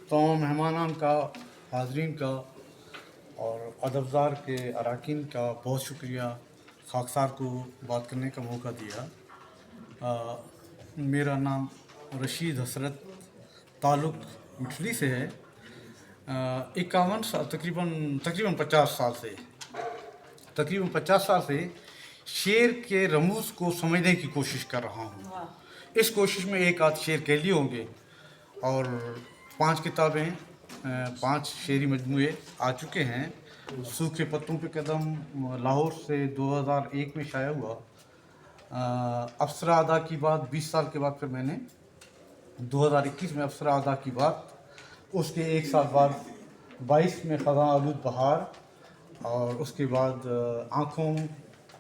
तमाम मेहमानान का, हाज़रीन का और अदबदार के अरकान का बहुत शुक्रिया खाकसार को बात करने का मौका दिया। मेरा नाम रशीद हसरत, ताल्लुक़ मिठली से है। 51 साल तकरीबन 50 साल से शेर के रमूज़ को समझने की कोशिश कर रहा हूँ। इस कोशिश में एक आध शेर कह लिए होंगे और 5 किताबें, 5 शेरी मजमूए आ चुके हैं। सूखे पत्तों पे कदम लाहौर से 2001 में शाया हुआ। अप्सरा अदा की बात 20 साल के बाद फिर मैंने 2021 में अप्सरा अदा की बात, उसके एक साल बाद 22 में ख़ज़ां आलूद बहार, और उसके बाद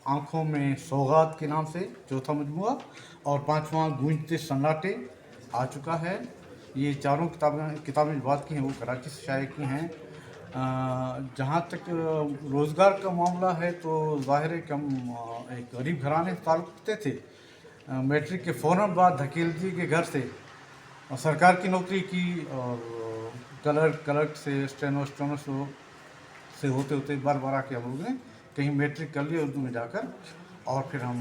आँखों में सौगात के नाम से चौथा मजमूआ, और 5वां गूंजते सन्नाटे आ चुका है। ये चारों किताबें बात की हैं वो कराची से शाये की हैं। जहाँ तक रोज़गार का मामला है तो ज़ाहिर है कि हम एक गरीब घराने से ताल्लुक़ रखते थे। मैट्रिक के फ़ौरन बाद धकेल दिए के घर से और सरकार की नौकरी की, और क्लर्क से स्टेनो से होते होते बार के हम लोग ने कहीं मैट्रिक कर लिया उर्दू में जाकर, और फिर हम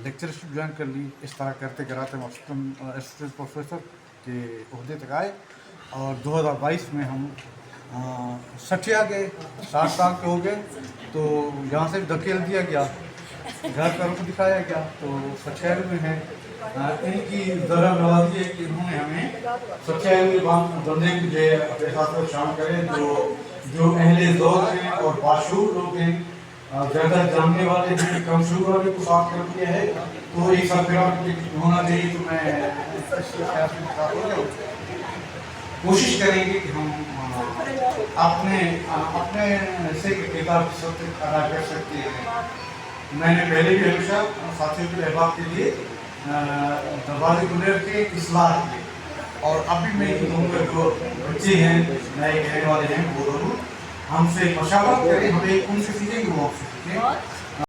लेक्चरशिप ज्वाइन कर ली। इस तरह करते कराते हम असिस्टेंट प्रोफेसर के ओहदे तक आए, और 2022 में हम सठिया गए, 60 साल के हो गए। तो यहाँ से भी धकेल दिया गया, घर का रुख दिखाया गया, तो सठिया में है। इनकी ज़रा नवाजी है कि इन्होंने हमें सठिया में धंधे के लिए अपने साथ में शामिल करें। जो अहले दौर हैं और बाशूर लोग हैं, ज़्यादा जानने वाले हैं, कम शुरू वाले को साथ कर दिया है, तो एक सरफराज होना चाहिए। तो मैं कोशिश करेंगे कि हम अपने से किताब अदा कर सकते हैं। मैंने पहले भी हमेशा साथियों के अहबाब के लिए दरवाजे खुले रखे, इस्लाह किए, और अभी मैं कहूँगा जो बच्चे हैं, नए कहने वाले हैं, वो ज़रूर हमसे मशावरत करें, हमें उनसे सीखेंगे, वो आपसे सीखें।